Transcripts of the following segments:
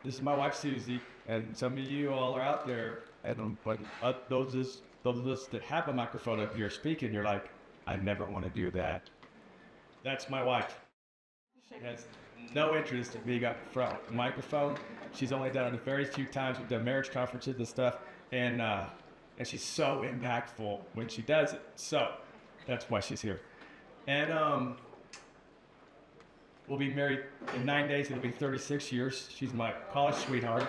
this is my wife Susie, and some of you all are out there, and but those of us that have a microphone up here speaking, you're like, I never want to do that. That's my wife. She has no interest in being up front of the microphone. She's only done it very few times. We've done marriage conferences and stuff, and she's so impactful when she does it. So that's why she's here. And we'll be married in 9 days. It'll be 36 years. She's my college sweetheart.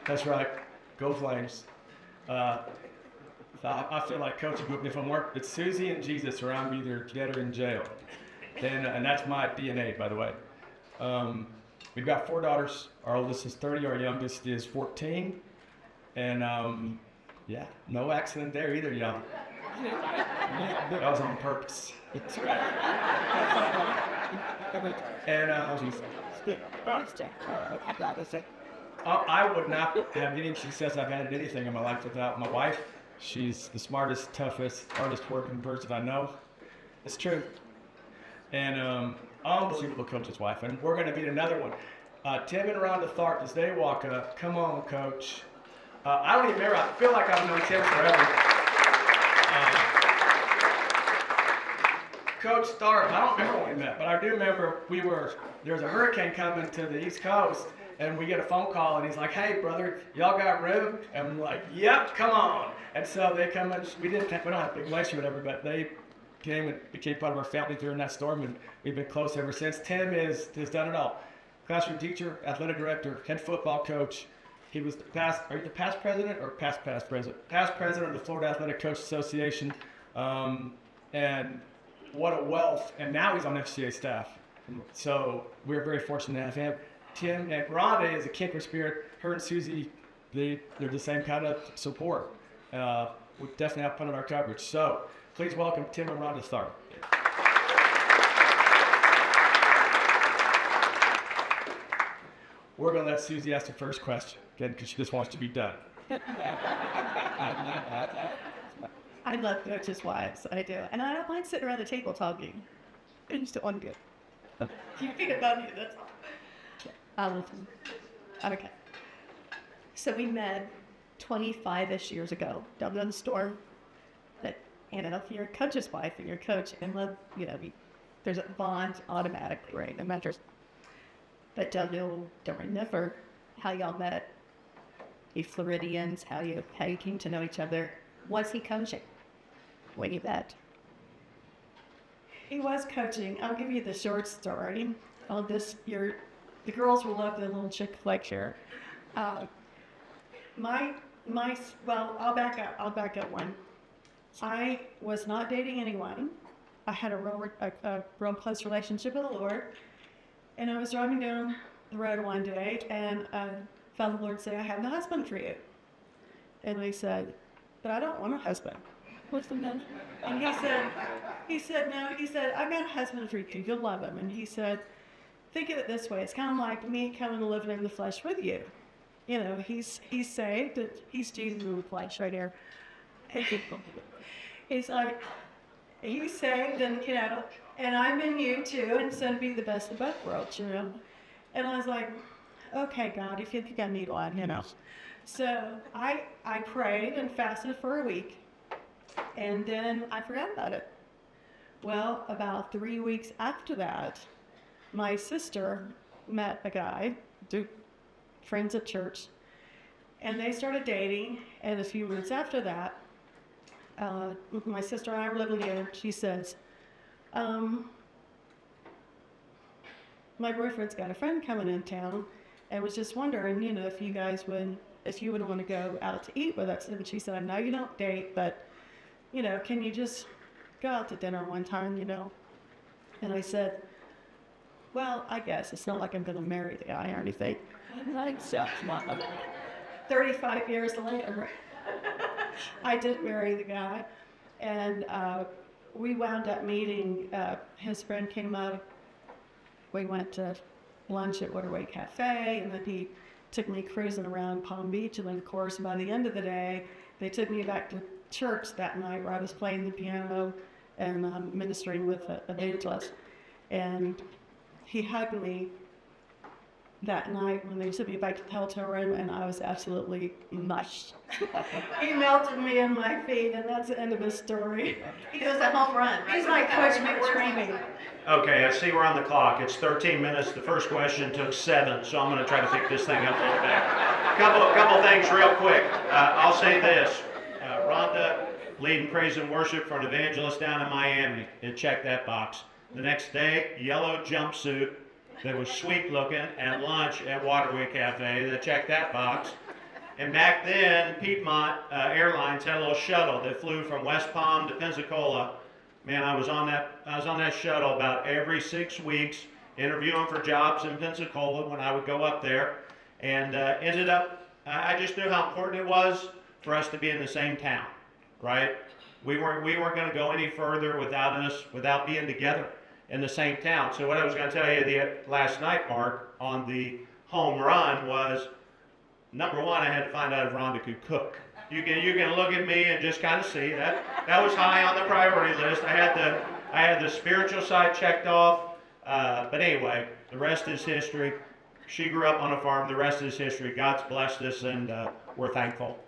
That's right. Go Flames. I feel like coaching, if I'm working, it's Susie and Jesus, or I'm either dead or in jail. And that's my DNA, by the way. We've got 4 daughters. Our oldest is 30. Our youngest is 14. And yeah, no accident there either, y'all. That was on purpose. And I would not have any success I've had in anything in my life without my wife. She's the smartest, toughest, hardest working person I know. It's true. And unbelievable coach's wife. And we're going to meet another one. Tim and Rhonda Tharp, as they walk up. Come on, Coach. I don't even remember. I feel like I've known Tim forever. Coach Tharp, I don't remember when we met, but I do remember there was a hurricane coming to the East Coast, and we get a phone call, and he's like, hey, brother, y'all got room? And we're like, yep, come on. And so they come in. We don't have a big relationship or whatever, but they came and became part of our family during that storm, and we've been close ever since. Tim has done it all. Classroom teacher, athletic director, head football coach. He was the past president or past president? Past president of the Florida Athletic Coach Association. And what a wealth. And now he's on FHSAA staff. So we're very fortunate to have him. Tim and Rhonda is a kindred spirit. Her and Susie, they're the same kind of support. We definitely have fun in our coverage. So please welcome Tim and Rhonda Tharp. We're going to let Susie ask the first question, again, because she just wants to be done. I love coaches' wives, I do. And I don't mind sitting around the table talking. I just don't want to do. You think about me, that's all. I'll listen. Okay. So we met 25-ish years ago down in the store. That, if you're a coach's wife and you're a coach, and love, there's a bond automatically, right? No matter. But don't remember how y'all met. You Floridians, how you came to know each other. Was he coaching when you met? He was coaching. I'll give you the short story. The girls will love the little chick lecture. I'll back up one. I was not dating anyone. I had a real close relationship with the Lord. And I was driving down the road one day and felt the Lord say, I have no husband for you. And I said, but I don't want a husband. What's the name? And he said, no, I've got a husband for you. You'll love him. And he said, think of it this way. It's kind of like me coming and living in the flesh with you. He's saved. He's Jesus in the flesh right here. He's like, he's saved and I'm in you too, and so to be the best of both worlds, And I was like, okay, God, if you think I need one, So I prayed and fasted for a week, and then I forgot about it. Well, about 3 weeks after that, my sister met a guy, friends at church, and they started dating, and a few months after that, my sister and I were living together. She says, my boyfriend's got a friend coming in town and was just wondering, if you would want to go out to eat with us. And she said, I know you don't date, but, can you just go out to dinner one time, And I said, well, I guess it's not like I'm going to marry the guy or anything. 35 years later, I did marry the guy. And, we wound up meeting, his friend came up, we went to lunch at Waterway Cafe, and then he took me cruising around Palm Beach, and then of course by the end of the day, they took me back to church that night where I was playing the piano and ministering with an evangelist. And he hugged me that night when they sent me back to the hotel room, and I was absolutely mushed. He melted me in my feet, and that's the end of his story. He does a home run. He's like Coach McDreamy. Okay, I see we're on the clock. It's 13 minutes. The first question took 7, so I'm going to try to pick this thing up a little bit. Couple things real quick. I'll say this. Rhonda, leading praise and worship for an evangelist down in Miami. It checked that box. The next day, yellow jumpsuit that was sweet looking at lunch at Waterway Cafe. That checked that box. And back then, Piedmont Airlines had a little shuttle that flew from West Palm to Pensacola. Man, I was on that shuttle about every 6 weeks, interviewing for jobs in Pensacola when I would go up there, and ended up. I just knew how important it was for us to be in the same town, right? We weren't going to go any further without being together in the same town. So what I was going to tell you last night, Mark, on the home run was, number one, I had to find out if Rhonda could cook. You can look at me and just kind of see that was high on the priority list. I had the spiritual side checked off, but anyway, the rest is history. She grew up on a farm. The rest is history. God's blessed us, and we're thankful.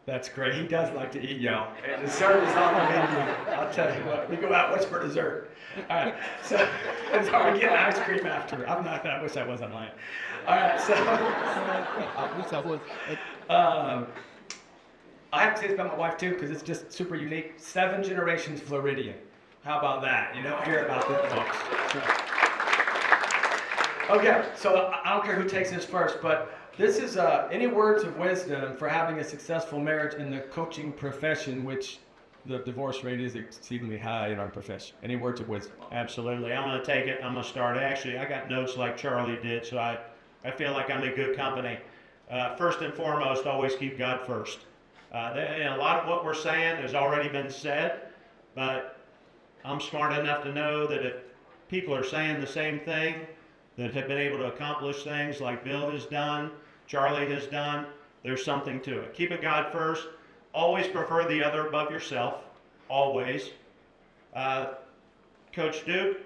That's great. He does like to eat, y'all. And dessert is on the menu. I'll tell you what. We go out. What's for dessert? All right. So we get ice cream after. I wish I wasn't lying. All right. So I wish I was. I have to say this about my wife too, because it's just super unique. 7 generations Floridian. How about that? You don't hear about that, folks. Okay. So I don't care who takes this first, but this is any words of wisdom for having a successful marriage in the coaching profession, which the divorce rate is exceedingly high in our profession. Any words of wisdom? Absolutely. I'm going to take it. I'm going to start. Actually, I got notes like Charlie did, so I feel like I'm in good company. First and foremost, always keep God first. And a lot of what we're saying has already been said, but I'm smart enough to know that if people are saying the same thing, that have been able to accomplish things like Bill has done, Charlie has done, there's something to it. Keep it God first. Always prefer the other above yourself. Always. Coach Duke,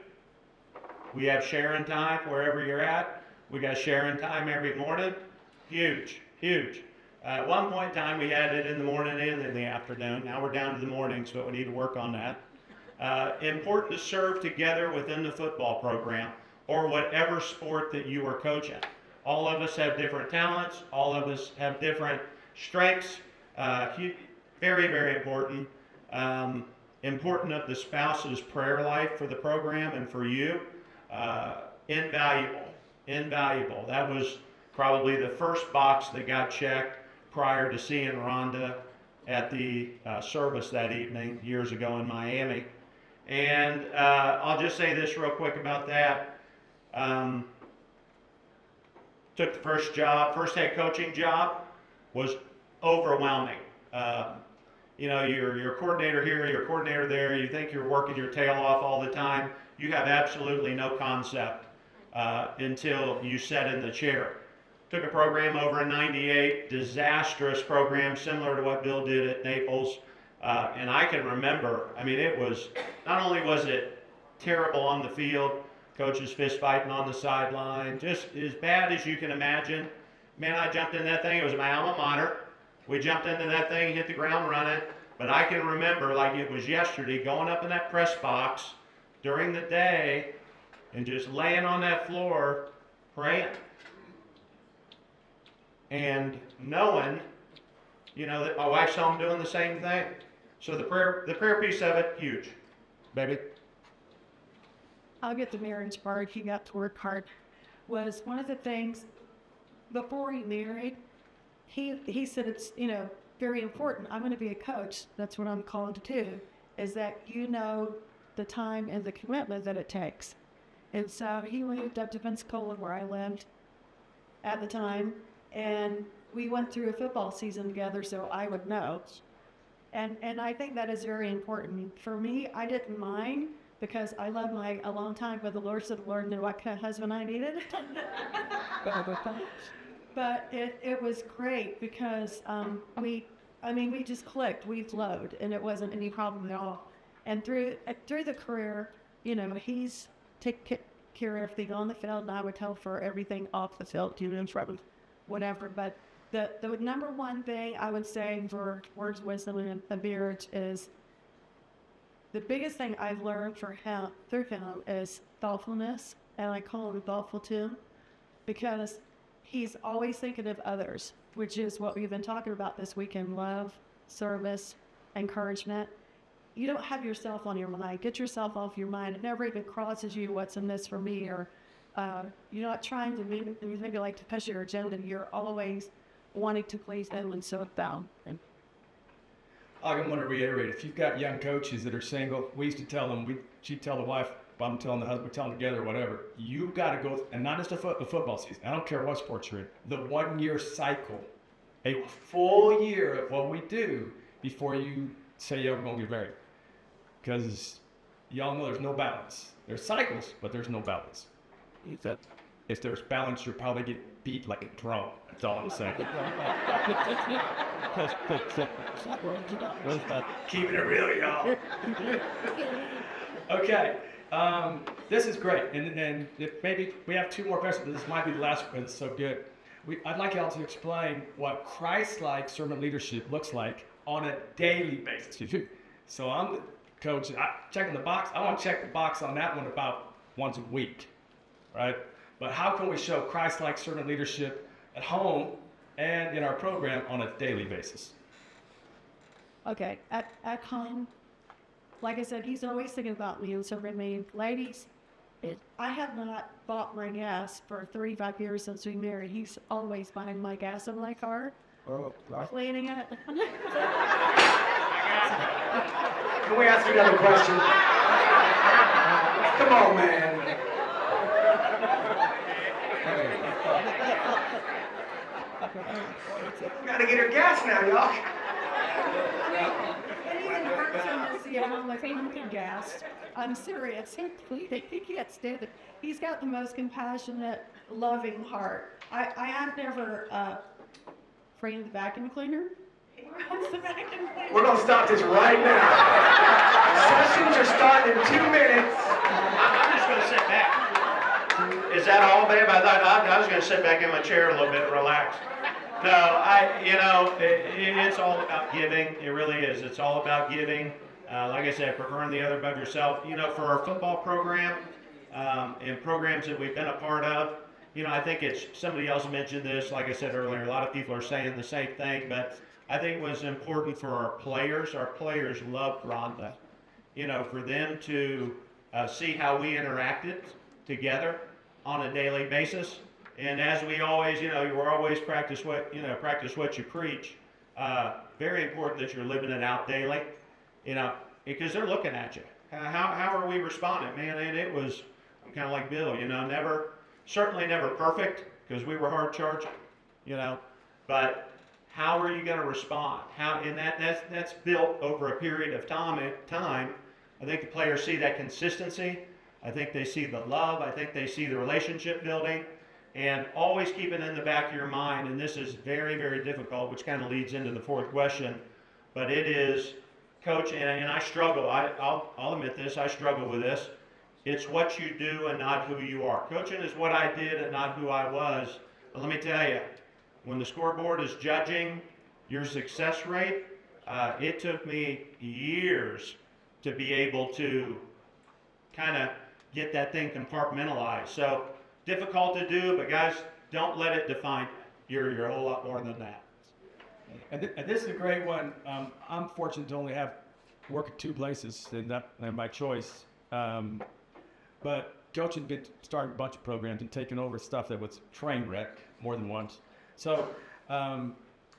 we have sharing time wherever you're at. We got sharing time every morning. Huge, huge. At one point in time, we had it in the morning and in the afternoon. Now we're down to the mornings, but we need to work on that. Important to serve together within the football program or whatever sport that you are coaching. All of us have different talents. All of us have different strengths. Very, very important. Important of the spouse's prayer life for the program and for you. Invaluable. Invaluable. That was probably the first box that got checked prior to seeing Rhonda at the service that evening years ago in Miami. And I'll just say this real quick about that. Took the first head coaching job, was overwhelming. You're a coordinator here, you're a coordinator there, you think you're working your tail off all the time. You have absolutely no concept until you sit in the chair. Took a program over in '98, disastrous program, similar to what Bill did at Naples. And I can remember, it was, not only was it terrible on the field, coaches fist fighting on the sideline, just as bad as you can imagine. Man, I jumped in that thing, it was my alma mater. We jumped into that thing, hit the ground running. But I can remember like it was yesterday, going up in that press box during the day and just laying on that floor praying. And knowing, that my wife's home doing the same thing. So the prayer piece of it, huge. Baby? I'll get the marriage part. He got to work hard. Was one of the things before he married, he said it's, very important. I'm going to be a coach. That's what I'm called to do, is that the time and the commitment that it takes. And so he moved up to Pensacola where I lived at the time, and we went through a football season together so I would know. And I think that is very important. For me, I didn't mind because I loved my alone time with the Lord, so the Lord knew what kind of husband I needed. But it was great because we just clicked, we flowed, and it wasn't any problem at all. And through the career, you know, he's taken care of everything on the field, and I would tell for everything off the field, you know, from whatever. But the number one thing I would say for words of wisdom and a marriage is the biggest thing I've learned through him is thoughtfulness, and I call him thoughtful too, because he's always thinking of others, which is what we've been talking about this weekend: love, service, encouragement. You don't have yourself on your mind. Get yourself off your mind. It never even crosses you what's in this for me, or you're not trying to maybe like to push your agenda. You're always wanting to please them and so down. I'm going to reiterate, if you've got young coaches that are single, we used to tell them, she'd tell the wife, I'm telling the husband, we're telling together, whatever, you've got to go, and not just the football season, I don't care what sports you're in, the 1 year cycle, a full year of what we do before you say you're going to get married. Because y'all know there's no balance. There's cycles, but there's no balance. If there's balance, you'll probably get beat like a drum. That's all I'm saying. Keeping it real, y'all. Okay, this is great, and if maybe we have 2 more questions, but this might be the last one. It's so good. I'd like y'all to explain what Christ-like servant leadership looks like on a daily basis. So I'm the coach. Checking the box. I want to check the box on that one about once a week, right? But how can we show Christ-like servant leadership at home and in our program on a daily basis? Okay, at home, like I said, he's always thinking about me and serving me. Ladies, I have not bought my gas for 35 years since we married. He's always buying my gas in my car, cleaning it. Can we ask another question? Come on, man. We gotta get her gas now, y'all. It even hurts him to see how much he gassed. I'm serious. He can't stand it. He's got the most compassionate, loving heart. I have never framed the vacuum cleaner. We're gonna stop this right now. Sessions are starting in 2 minutes. I'm just going to sit back. Is that all, babe? I thought I was going to sit back in my chair a little bit and relax. No, it's all about giving. It really is. It's all about giving. Like I said, preferring the other above yourself. You know, for our football program and programs that we've been a part of, you know, I think somebody else mentioned this. Like I said earlier, a lot of people are saying the same thing, but I think it was important for our players. Our players loved Rhonda. You know, for them to see how we interacted together on a daily basis. And as we always, you know, we're always practice what you preach. Very important that you're living it out daily, you know, because they're looking at you. How are we responding, man? And I'm kind of like Bill, you know, certainly never perfect, because we were hard charging, you know, but how are you going to respond? And that's built over a period of time. I think the players see that consistency. I think they see the love. I think they see the relationship building. And always keep it in the back of your mind, and this is very, very difficult, which kind of leads into the 4th question, but it is, Coach, and I struggle. I'll admit this, I struggle with this. It's what you do and not who you are. Coaching is what I did and not who I was. But let me tell you, when the scoreboard is judging your success rate, it took me years to be able to kind of get that thing compartmentalized. So difficult to do, but guys, don't let it define you. You're a whole lot more than that. And this is a great one. I'm fortunate to only work at 2 places, and by choice. But coaching been starting a bunch of programs and taking over stuff that was train wreck more than once. So,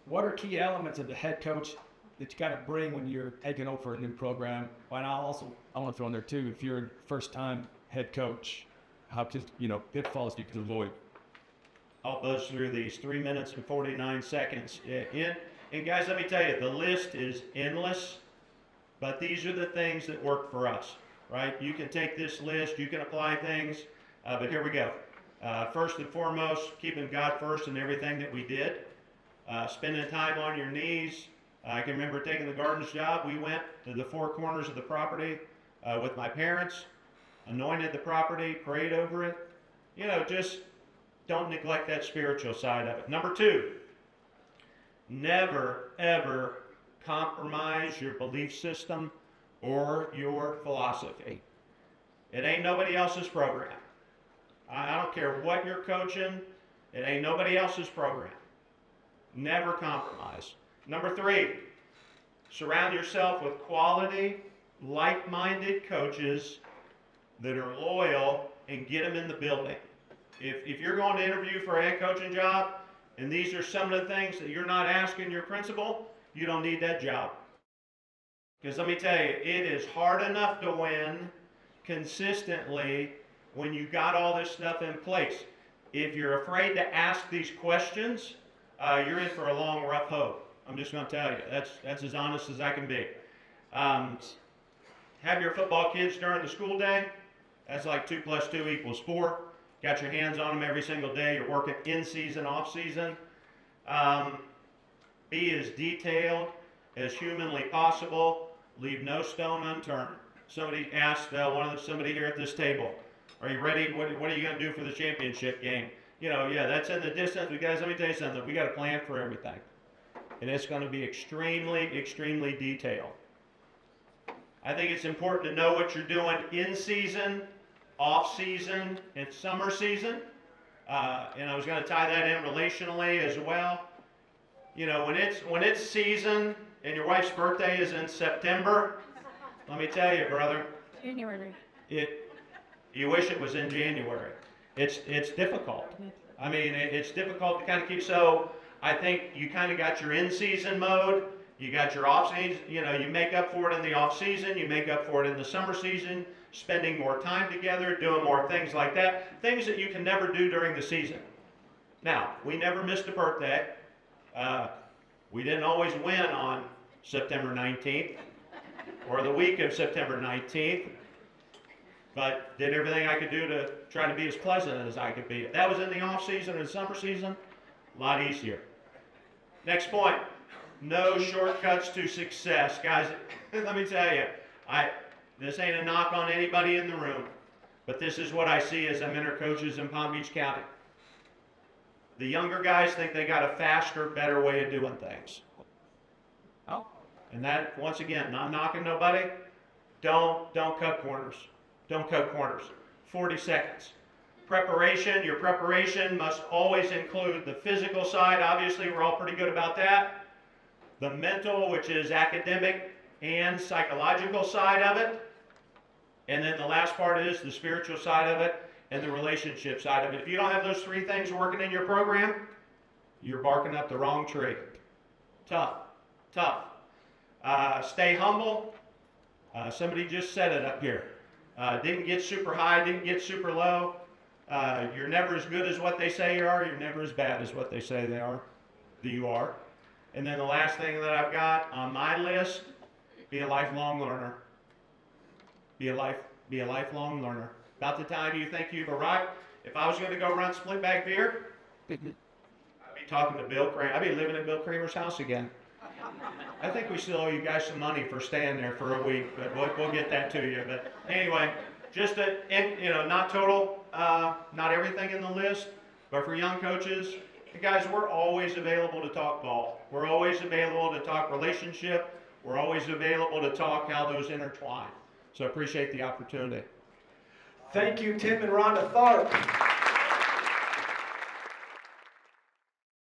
what are key elements of the head coach that you got to bring when you're taking over a new program? And I want to throw in there too, if you're a first-time head coach, how pitfalls you can avoid. I'll buzz through these 3 minutes and 49 seconds. And guys, let me tell you, the list is endless, but these are the things that work for us, right? You can take this list, you can apply things, but here we go. First and foremost, keeping God first in everything that we did. Spending time on your knees, I can remember taking the gardens job. We went to the four corners of the property with my parents, anointed the property, prayed over it. You know, just don't neglect that spiritual side of it. Number two, never, ever compromise your belief system or your philosophy. It ain't nobody else's program. I don't care what you're coaching. It ain't nobody else's program. Never compromise. Number three, surround yourself with quality, like-minded coaches that are loyal and get them in the building. If you're going to interview for a head coaching job and these are some of the things that you're not asking your principal, you don't need that job. Because let me tell you, it is hard enough to win consistently when you got all this stuff in place. If you're afraid to ask these questions, you're in for a long, rough road. I'm just going to tell you. That's as honest as I can be. Have your football kids during the school day. That's like 2 + 2 = 4. Got your hands on them every single day. You're working in season, off season. Be as detailed as humanly possible. Leave no stone unturned. Somebody asked somebody here at this table, "Are you ready? What are you going to do for the championship game?" You know, yeah, that's in the distance. Guys, let me tell you something. We got a plan for everything, and it's going to be extremely, extremely detailed. I think it's important to know what you're doing in season, off season, and summer season. And I was going to tie that in relationally as well. You know, when it's season and your wife's birthday is in September, let me tell you, brother. January. You wish it was in January. It's difficult. I mean, it's difficult to kind of keep. So I think you kind of got your in-season mode. You got your off-season. You know, you make up for it in the off-season. You make up for it in the summer season, spending more time together, doing more things like that. Things that you can never do during the season. Now, we never missed a birthday. We didn't always win on September 19th or the week of September 19th. But did everything I could do to try to be as pleasant as I could be. If that was in the off season and summer season, a lot easier. Next point, no shortcuts to success. Guys, let me tell you, this ain't a knock on anybody in the room, but this is what I see as I'm inter-coaches in Palm Beach County. The younger guys think they got a faster, better way of doing things. Oh. And that, once again, not knocking nobody, don't cut corners. Don't cut corners. 40 seconds. Preparation. Your preparation must always include the physical side. Obviously, we're all pretty good about that. The mental, which is academic and psychological side of it. And then the last part is the spiritual side of it and the relationship side of it. If you don't have those three things working in your program, you're barking up the wrong tree. Tough. Stay humble. Somebody just said it up here. Didn't get super high, didn't get super low. You're never as good as what they say you are. You're never as bad as what they say you are. And then the last thing that I've got on my list, be a lifelong learner. Be a lifelong learner. About the time you think you've arrived, if I was going to go run split bag beer, I'd be talking to Bill Kramer. I'd be living at Bill Kramer's house again. I think we still owe you guys some money for staying there for a week, but we'll get that to you. But anyway, just not total, not everything in the list, but for young coaches, guys, we're always available to talk ball. We're always available to talk relationship. We're always available to talk how those intertwine. So I appreciate the opportunity. Thank you, Tim and Rhonda Tharp.